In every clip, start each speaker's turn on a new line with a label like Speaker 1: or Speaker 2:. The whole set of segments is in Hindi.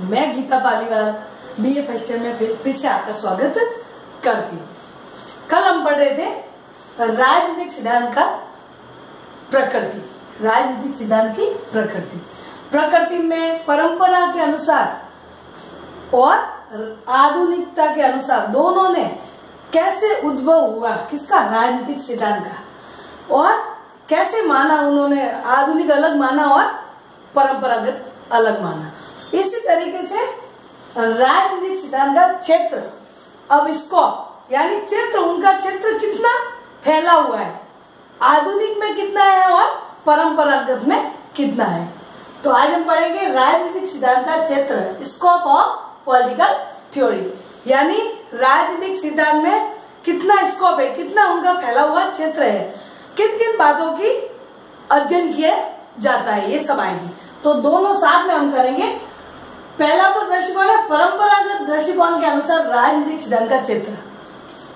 Speaker 1: मैं Geeta Paliwal BA first year में फिर से आपका स्वागत करती हूँ। कल हम पढ़ रहे थे राजनीतिक सिद्धांत का प्रकृति। राजनीतिक सिद्धांत की प्रकृति, प्रकृति में परंपरा के अनुसार और आधुनिकता के अनुसार दोनों ने कैसे उद्भव हुआ, किसका, राजनीतिक सिद्धांत का, और कैसे माना उन्होंने, आधुनिक अलग माना और परंपरागत अलग माना। इसी तरीके से राजनीतिक सिद्धांत का क्षेत्र, अब स्कोप यानी क्षेत्र, उनका क्षेत्र कितना फैला हुआ है, आधुनिक में कितना है और परंपरागत में कितना है। तो आज हम पढ़ेंगे राजनीतिक सिद्धांत का क्षेत्र, स्कोप ऑफ पॉलिटिकल थ्योरी, यानी राजनीतिक सिद्धांत में कितना स्कोप है, कितना उनका फैला हुआ क्षेत्र है, किन किन बातों की अध्ययन किया जाता है, ये सब आएगी। तो दोनों साथ में हम करेंगे। पहला तो दृष्टिकोण है परंपरागत दृष्टिकोण के अनुसार राजनीतिक सिद्धांत का क्षेत्र,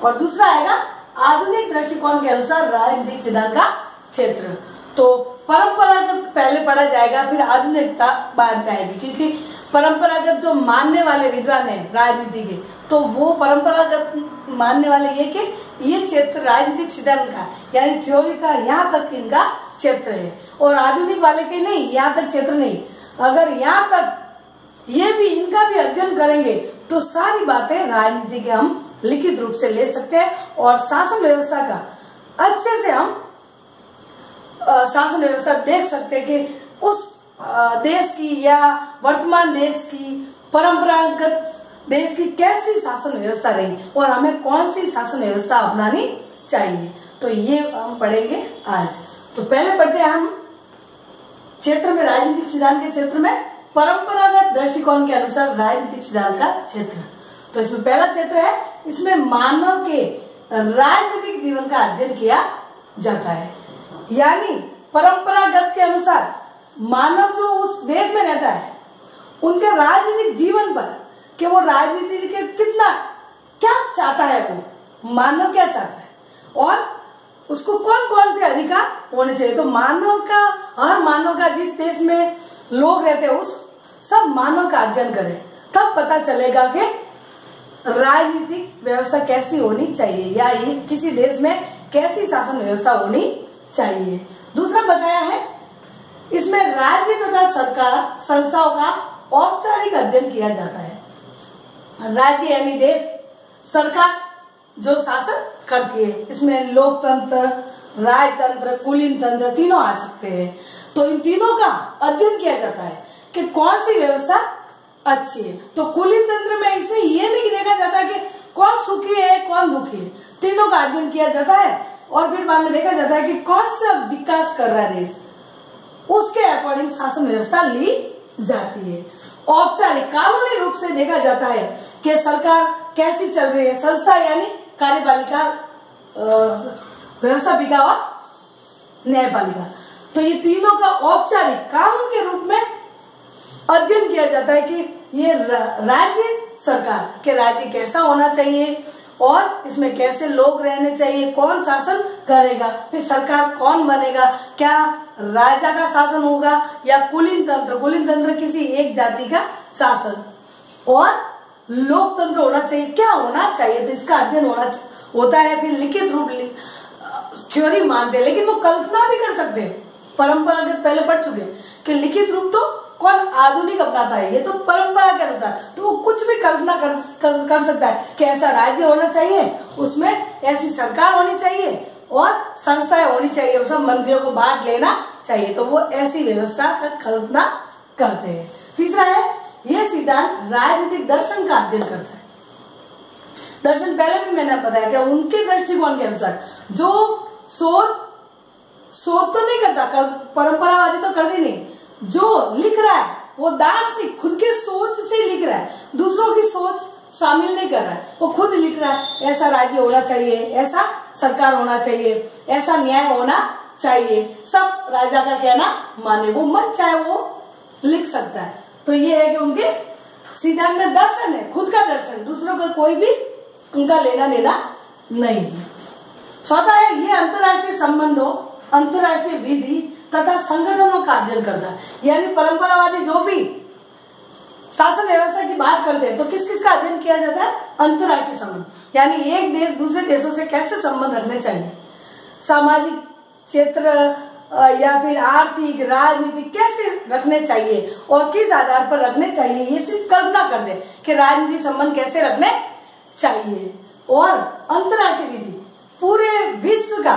Speaker 1: और दूसरा आएगा आधुनिक दृष्टिकोण के अनुसार राजनीतिक सिद्धांत का क्षेत्र। तो परंपरागत पहले पढ़ा जाएगा, फिर आधुनिकता बाद में आएगी, क्योंकि परंपरागत जो मानने वाले विद्वान है राजनीति के, तो वो परंपरागत मानने वाले ये कि ये क्षेत्र राजनीतिक सिद्धांत का यानी थ्योरी का यहाँ तक इनका क्षेत्र है, और आधुनिक वाले के नहीं, यहाँ तक क्षेत्र नहीं। अगर यहाँ तक ये भी इनका भी अध्ययन करेंगे तो सारी बातें राजनीति के हम लिखित रूप से ले सकते हैं, और शासन व्यवस्था का अच्छे से हम शासन व्यवस्था देख सकते हैं कि उस देश की या वर्तमान देश की, परंपरागत देश की कैसी शासन व्यवस्था रही और हमें कौन सी शासन व्यवस्था अपनानी चाहिए। तो ये हम पढ़ेंगे आज। तो पहले पढ़ते हैं हम क्षेत्र में, राजनीतिक सिद्धांत के क्षेत्र में परंपरागत दृष्टिकोण के अनुसार राजनीतिक सिद्धांत का क्षेत्र। तो इसमें पहला क्षेत्र है, इसमें मानव के राजनीतिक जीवन का अध्ययन किया जाता है, यानी परंपरागत के अनुसार मानव जो उस देश में रहता है उनके राजनीतिक जीवन पर, कि वो राजनीति के कितना क्या चाहता है, वो मानव क्या चाहता है और उसको कौन कौन से अधिकार होने चाहिए। तो मानव का, हर मानव का, जिस देश में लोग रहते हैं उस सब मानव का अध्ययन करें, तब पता चलेगा कि राजनीतिक व्यवस्था कैसी होनी चाहिए, या ये किसी देश में कैसी शासन व्यवस्था होनी चाहिए। दूसरा बताया है, इसमें राज्य तथा सरकार संस्थाओं का औपचारिक अध्ययन किया जाता है। राज्य यानी देश, सरकार जो शासन करती है, इसमें लोकतंत्र, राजतंत्र, कुलीन तंत्र तीनों आ सकते हैं। तो इन तीनों का अध्ययन किया जाता है कि कौन सी व्यवस्था अच्छी है। तो कुलीन तंत्र में इसमें यह नहीं देखा जाता कि कौन सुखी है कौन दुखी है, तीनों का अध्ययन किया जाता है, और फिर बाद में देखा जाता है कि कौन सा विकास कर रहा है देश, उसके अकॉर्डिंग शासन व्यवस्था ली जाती है। औपचारिक कानूनी रूप से देखा जाता है कि सरकार कैसी चल रही है, संस्था यानी कार्यपालिका, व्यवस्थापिका और न्यायपालिका। तो ये तीनों का औपचारिक कानून के रूप में अध्ययन किया जाता है कि ये राज्य सरकार के, राज्य कैसा होना चाहिए और इसमें कैसे लोग रहने चाहिए, कौन शासन करेगा, फिर सरकार कौन बनेगा, क्या राजा का शासन होगा या कुलीन तंत्र, कुलीन तंत्र किसी एक जाति का शासन, और लोकतंत्र होना चाहिए, क्या होना चाहिए। तो इसका अध्ययन होता है। फिर लिखित रूप थ्योरी मानते हैं, लेकिन वो कल्पना भी कर सकते हैं। परंपरागत पहले पढ़ चुके कि लिखित रूप तो कौन आधुनिक अपनाता है, ये तो परंपरा के अनुसार, तो वो कुछ भी कल्पना कर सकता है कि ऐसा राज्य होना चाहिए, उसमें ऐसी सरकार होनी चाहिए और संस्थाएं होनी चाहिए, सब मंत्रियों को बांट लेना चाहिए। तो वो ऐसी व्यवस्था का कल्पना करते हैं। तीसरा है, ये सिद्धांत राजनीतिक दर्शन का अध्ययन करता है। दर्शन पहले भी मैंने बताया कि उनके दृष्टिकोण के अनुसार जो सोच तो नहीं करता, परंपरावादी तो करती नहीं, जो लिख रहा है वो दार्शनिक खुद के सोच से लिख रहा है, दूसरों की सोच शामिल नहीं कर रहा है, वो खुद लिख रहा है ऐसा राज्य होना चाहिए, ऐसा सरकार होना चाहिए, ऐसा न्याय होना चाहिए, सब राजा का कहना माने, वो मन चाहे वो लिख सकता है। तो ये है कि उनके सिद्धांत में दर्शन है, खुद का दर्शन, दूसरों का कोई भी उनका लेना देना नहीं है। चौथा है, ये अंतर्राष्ट्रीय संबंधों, अंतर्राष्ट्रीय विधि तथा संगठनों का अध्ययन करता है, यानी परंपरावादी जो भी शासन व्यवस्था की बात करते हैं तो किस किस का अध्ययन किया जाता है? अंतर्राष्ट्रीय संबंध, यानी एक देश दूसरे देशों से कैसे संबंध रखने चाहिए, सामाजिक क्षेत्र या फिर आर्थिक राजनीतिक कैसे रखने चाहिए और किस आधार पर रखने चाहिए, ये सिर्फ कल्पना कर दे कि राजनीतिक संबंध कैसे रखने चाहिए। और अंतर्राष्ट्रीय विधि, पूरे विश्व का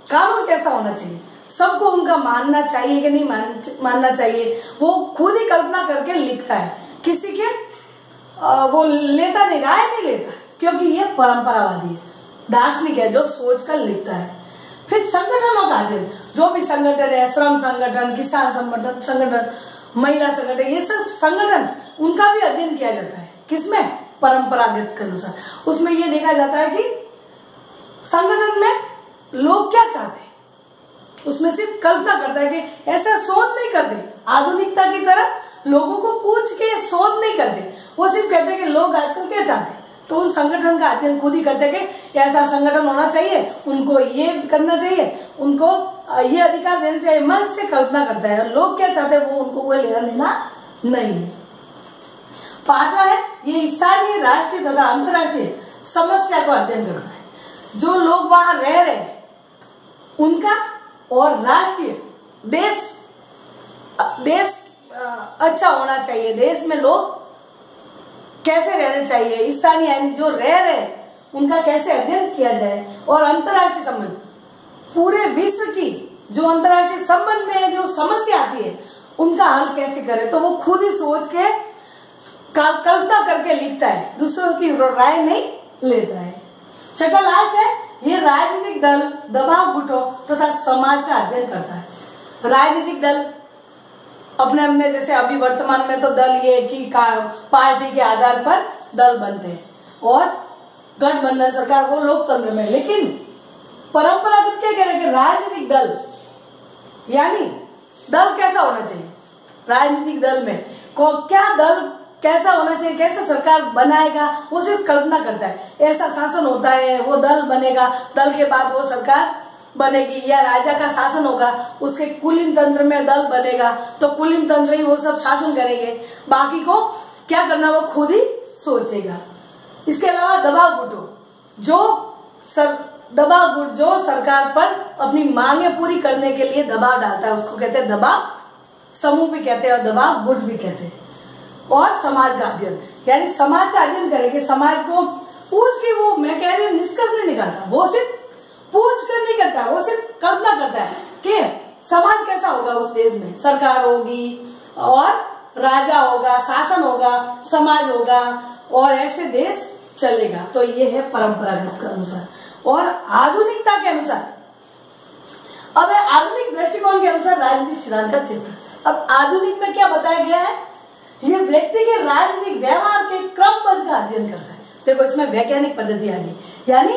Speaker 1: कानून कैसा होना चाहिए, सबको उनका मानना चाहिए कि नहीं मानना चाहिए, वो खुद ही कल्पना करके लिखता है, किसी के वो लेता नहीं, राय नहीं लेता, क्योंकि ये परंपरावादी है, दार्शनिक है जो सोच कर लिखता है। फिर संगठनों का अध्ययन, जो भी संगठन है, श्रम संगठन, किसान संगठन, महिला संगठन, ये सब संगठन उनका भी अध्ययन किया जाता है। किसमें? परंपरागत के अनुसार। उसमें ये देखा जाता है कि संगठन में लोग क्या चाहते हैं, उसमें सिर्फ कल्पना करता है कि ऐसा शोध नहीं करते, आधुनिकता की तरह लोगों को पूछ के शोध नहीं करते, वो सिर्फ कहते हैं कि लोग आजकल क्या चाहते हैं, तो उन संगठन का अध्ययन खुद ही करते हैं कि ऐसा संगठन होना चाहिए, उनको ये करना चाहिए, उनको ये अधिकार देना चाहिए, मन से कल्पना करता है, लोग क्या चाहते हैं वो उनको वो लेना देना नहीं है। पांचवा है, ये स्थानीय, राष्ट्रीय तथा अंतर्राष्ट्रीय समस्या को अध्ययन करता है, जो लोग वहां रह रहे हैं उनका, और राष्ट्रीय देश अच्छा होना चाहिए, देश में लोग कैसे रहने चाहिए, स्थानीय यानी जो रह रहे उनका कैसे अध्ययन किया जाए, और अंतर्राष्ट्रीय संबंध, पूरे विश्व की जो अंतर्राष्ट्रीय संबंध में जो समस्या आती है उनका हल कैसे करे, तो वो खुद ही सोच के कल्पना करके लिखता है, दूसरों की राय नहीं लेता है। छठा लास्ट है, ये राजनीतिक दल, दबाव गुटों तथा समाज का अध्ययन करता है। राजनीतिक दल अपने अपने, जैसे अभी वर्तमान में तो दल ये कि पार्टी के आधार पर दल बनते हैं और गठबंधन सरकार वो लोकतंत्र में, लेकिन परंपरागत क्या कह रहे हैं कि राजनीतिक दल, यानी दल कैसा होना चाहिए, राजनीतिक दल में क्या दल कैसा होना चाहिए, कैसे सरकार बनाएगा, वो सिर्फ कल्पना करता है, ऐसा शासन होता है, वो दल बनेगा, दल के बाद वो सरकार बनेगी, या राजा का शासन होगा, उसके कुलीन तंत्र में दल बनेगा, तो कुलीन तंत्र ही वो सब शासन करेंगे, बाकी को क्या करना वो खुद ही सोचेगा। इसके अलावा दबाव गुटों, दबाव गुट जो सरकार पर अपनी मांगे पूरी करने के लिए दबाव डालता है, उसको कहते हैं दबाव समूह भी कहते हैं और दबाव गुट भी कहते हैं। और समाज का अध्ययन, यानी समाज का अध्ययन करेंगे, समाज को पूछ के, वो मैं कह रही हूँ निष्कर्ष नहीं निकालता, वो सिर्फ पूछ कर नहीं करता, वो सिर्फ कल्पना करता है कि समाज कैसा होगा, उस देश में सरकार होगी और राजा होगा, शासन होगा, समाज होगा और ऐसे देश चलेगा। तो ये है परंपरागत के अनुसार। और आधुनिकता के अनुसार, अब है आधुनिक दृष्टिकोण के अनुसार राजनीतिक सिद्धांत का चित्र। अब आधुनिक में क्या बताया गया है, ये व्यक्ति के राजनीतिक व्यवहार के क्रमबद्ध का अध्ययन करता है। देखो इसमें वैज्ञानिक पद्धति आ गई, यानी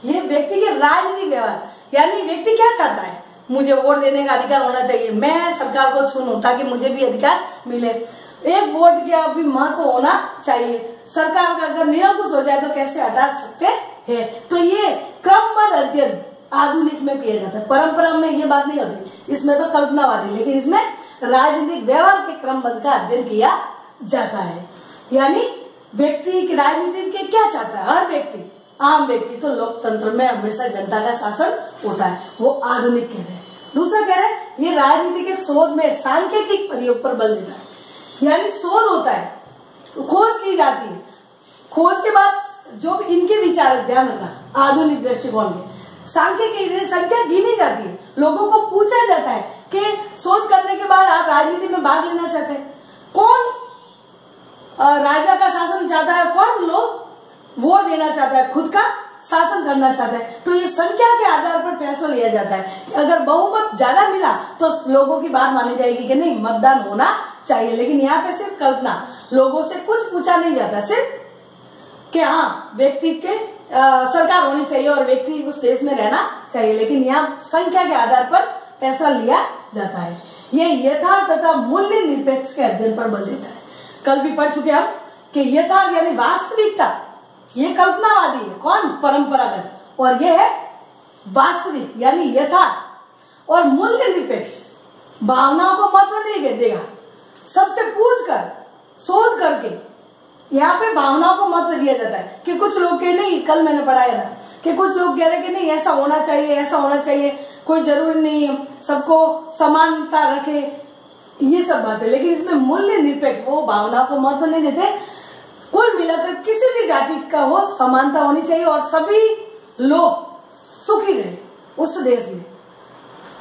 Speaker 1: ये व्यक्ति के राजनीतिक व्यवहार, यानी व्यक्ति क्या चाहता है, मुझे वोट देने का अधिकार होना चाहिए, मैं सरकार को चुनूं ताकि मुझे भी अधिकार मिले, एक वोट का भी महत्व होना चाहिए, सरकार का अगर निरंकुश हो जाए तो कैसे हटा सकते हैं। तो ये क्रमबद्ध अध्ययन आधुनिक में किया जाता है। परंपरा में ये बात नहीं होती, इसमें तो कल्पनावादी, लेकिन इसमें राजनीतिक व्यवहार के क्रमबद्ध का अध्ययन किया जाता है। यानी व्यक्ति की राजनीति के क्या चाहता है, हर व्यक्ति, आम व्यक्ति तो लोकतंत्र में हमेशा जनता का शासन होता है, वो आधुनिक कह रहे हैं। दूसरा कह रहे हैं ये राजनीति के शोध में सांख्यिकी प्रयोग पर बल देता है, यानी शोध होता है, खोज की जाती है, खोज के बाद जो इनके विचार, ध्यान रखना आधुनिक दृष्टिकोण के, सांख्यिकी संख्या गिनी जाती है, लोगों को पूछा जाता है कि शोध करने के बाद आप राजनीति में भाग लेना चाहते हैं, कौन राजा का शासन चाहता है, कौन लोग वोट देना चाहता है, खुद का शासन करना चाहता है। तो ये संख्या के आधार पर फैसला लिया जाता है। अगर बहुमत ज्यादा मिला तो लोगों की बात मानी जाएगी कि नहीं, मतदान होना चाहिए। लेकिन यहाँ पे सिर्फ कल्पना, लोगों से कुछ पूछा नहीं जाता, सिर्फ कि हाँ व्यक्ति के सरकार होनी चाहिए और व्यक्ति उस देश में रहना चाहिए, लेकिन यहाँ संख्या के आधार पर फैसला लिया जाता है। ये यथार्थ तथा मूल्य निरपेक्ष के अध्ययन पर बल देता है। कल भी पढ़ चुके हम कि यथार्थ यानी वास्तविकता, ये कल्पनावादी है, कौन, परंपरागत, और ये है वास्तविक यानी यथार्थ। और मूल्य निरपेक्ष भावनाओं को महत्व नहीं देगा, सबसे पूछकर शोध करके यहाँ पे भावनाओं को महत्व दिया जाता है कि कुछ लोग कह नहीं, कल मैंने पढ़ाया था कि कुछ लोग कह रहे कि नहीं ऐसा होना चाहिए, ऐसा होना चाहिए, कोई जरूरी नहीं है, सबको समानता रखे, ये सब बातें। लेकिन इसमें मूल्य निरपेक्ष, वो भावना को महत्व नहीं देते। कुल मिलाकर किसी भी जाति का हो समानता होनी चाहिए और सभी लोग सुखी रहे उस देश में,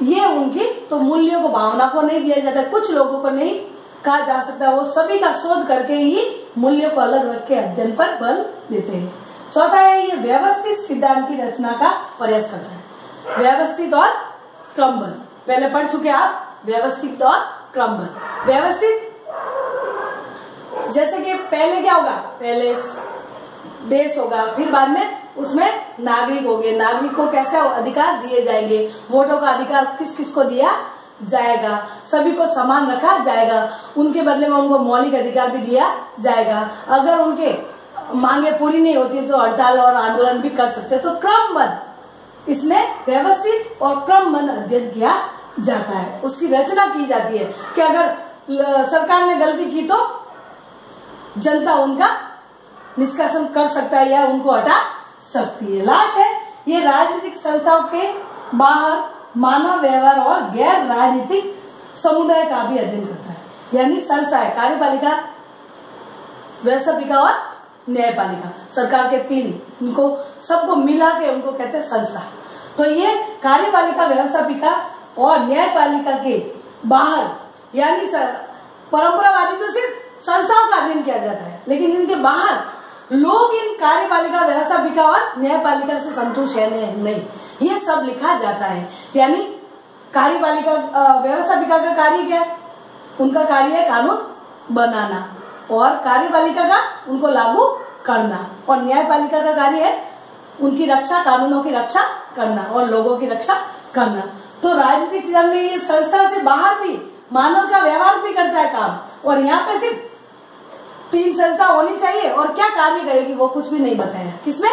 Speaker 1: ये उनकी तो मूल्यों को, भावना को नहीं दिया जाता। कुछ लोगों को नहीं कहा जा सकता, वो सभी का शोध करके ही मूल्यों को अलग रख के अध्ययन पर बल देते हैं। चौथा है ये व्यवस्थित सिद्धांत की रचना का प्रयास करता है। व्यवस्थित और क्रमबद्ध, पहले पढ़ चुके आप, व्यवस्थित और क्रमबद्ध। व्यवस्थित जैसे कि पहले क्या होगा, पहले देश होगा, फिर बाद में उसमें नागरिक होंगे, नागरिक को कैसे अधिकार दिए जाएंगे, वोटों का अधिकार किस किस को दिया जाएगा, सभी को समान रखा जाएगा, उनके बदले में उनको मौलिक अधिकार भी दिया जाएगा, अगर उनके मांगे पूरी नहीं होती तो हड़ताल और आंदोलन भी कर सकते। तो क्रमबद्ध, इसमें व्यवस्थित और क्रमबद्ध अध्ययन किया जाता है, उसकी रचना की जाती है कि अगर सरकार ने गलती की तो जनता उनका निष्कासन कर सकता है या उनको हटा सकती है। लास्ट है ये राजनीतिक संस्थाओं के बाहर मानव व्यवहार और गैर राजनीतिक समुदाय का भी अध्ययन करता है। यानी संस्था है, कार्यपालिका, व्यवस्थापिका और न्यायपालिका, सरकार के तीन, इनको सबको मिला के उनको कहते हैं संस्था। तो ये कार्यपालिका, व्यवस्थापिका और न्यायपालिका के बाहर, यानी परंपरावादी तो सिर्फ संस्थाओं का अध्ययन किया जाता है, लेकिन इनके बाहर लोग इन कार्यपालिका, व्यवस्थापिका और न्यायपालिका से संतुष्ट है नहीं, ये सब लिखा जाता है। यानी कार्यपालिका, व्यवस्थापिका का कार्य क्या है, उनका कार्य है कानून बनाना, और कार्यपालिका का उनको लागू करना, और न्यायपालिका का कार्य है उनकी रक्षा, कानूनों की रक्षा करना और लोगों की रक्षा करना। तो राजनीतिक जीवन में ये संस्था से बाहर भी मानव का व्यवहार भी करता है काम, और यहाँ पे सिर्फ तीन संस्था होनी चाहिए और क्या कार्य करेगी वो कुछ भी नहीं बताया, किसमें,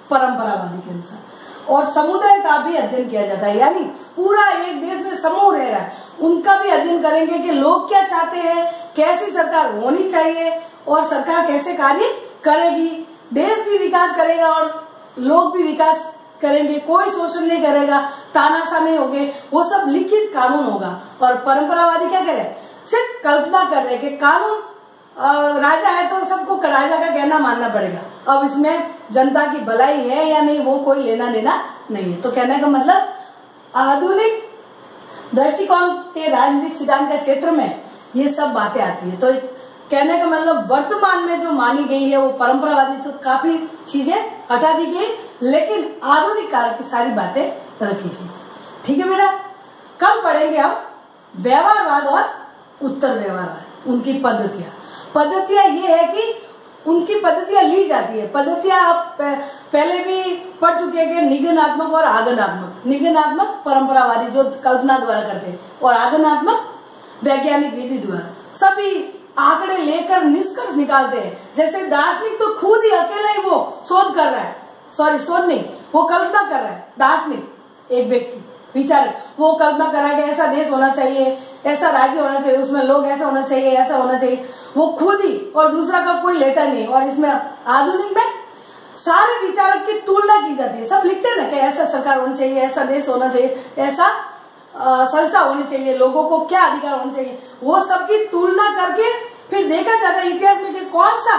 Speaker 1: परंपरावादी के अनुसार। और समुदाय का भी अध्ययन किया जाता है, यानी पूरा एक देश में समूह रह रहा है, उनका भी अध्ययन करेंगे कि लोग क्या चाहते हैं, कैसी सरकार होनी चाहिए और सरकार कैसे कार्य करेगी, देश भी विकास करेगा और लोग भी विकास करेंगे, कोई शोषण नहीं करेगा, तानाशाह नहीं होंगे, वो सब लिखित कानून होगा। और परंपरावादी क्या करे, सिर्फ कल्पना कर रहे कि कानून, राजा है तो सबको राजा का कहना मानना पड़ेगा, अब इसमें जनता की भलाई है या नहीं वो कोई लेना देना नहीं है। तो कहने का मतलब आधुनिक दृष्टिकोण के राजनीतिक सिद्धांत के क्षेत्र में ये सब बातें आती है। तो कहने का मतलब वर्तमान में जो मानी गई है वो परंपरावादी तो काफी चीजें हटा दी गई, लेकिन आधुनिक काल की सारी बातें रखी गई। ठीक है बेटा, कल पढ़ेंगे हम व्यवहारवाद और उत्तर व्यवहारवाद, उनकी पद्धतियां ये है कि उनकी पद्धतियां ली जाती है। पद्धतियां आप पहले भी पढ़ चुके हैं कि निगमनात्मक और आगमनात्मक। निगमनात्मक परंपरावादी जो कल्पना द्वारा करते हैं, और आगमनात्मक वैज्ञानिक विधि द्वारा सभी आंकड़े लेकर निष्कर्ष निकालते हैं। जैसे दार्शनिक तो खुद ही अकेला ही वो शोध कर रहा है, शोध नहीं, वो कल्पना कर रहा है। दार्शनिक एक व्यक्ति विचार, वो कल्पना कर रहा है कि ऐसा देश होना चाहिए, ऐसा राज्य होना चाहिए, उसमें लोग ऐसा होना चाहिए, ऐसा होना चाहिए, वो खुद ही, और दूसरा का कोई लेता नहीं। और इसमें आधुनिक में सारे विचारक की तुलना की जाती है, सब लिखते हैं ना कि ऐसा सरकार होनी चाहिए, ऐसा देश होना चाहिए, ऐसा संस्था होनी चाहिए, लोगों को क्या अधिकार होना चाहिए, वो सबकी तुलना करके फिर देखा जाता है इतिहास में कि कौन सा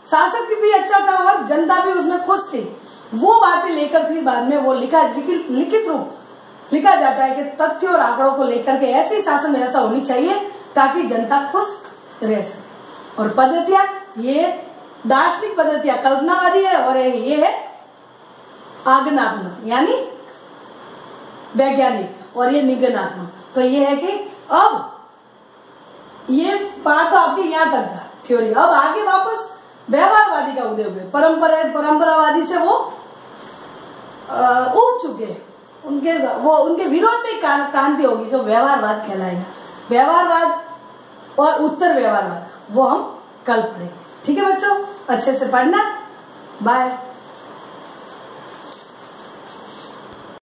Speaker 1: शासक भी अच्छा था और जनता भी उसमें खुश थी। वो बातें लेकर फिर बाद में वो लिखित रूप लिखा जाता है कि तथ्य और आंकड़ों को लेकर के ऐसी शासन व्यवस्था होनी चाहिए ताकि जनता खुश रह सके। और पद्धतियां, ये दार्शनिक पद्धतियां कल्पनावादी है, और ये है आगमनात्मक यानी वैज्ञानिक, और ये निगमनात्मक। तो ये है कि अब ये बात तो आपकी यहाँ तक था थ्योरी, अब आगे वापस व्यवहारवादी का उदय हुए। परंपरावादी से वो उब चुके हैं, उनके विरोध में क्रांति होगी जो व्यवहारवाद कहलाएगा। व्यवहारवाद और उत्तर व्यवहारवाद वो हम कल पढ़ेंगे। ठीक है बच्चों, अच्छे से पढ़ना। बाय।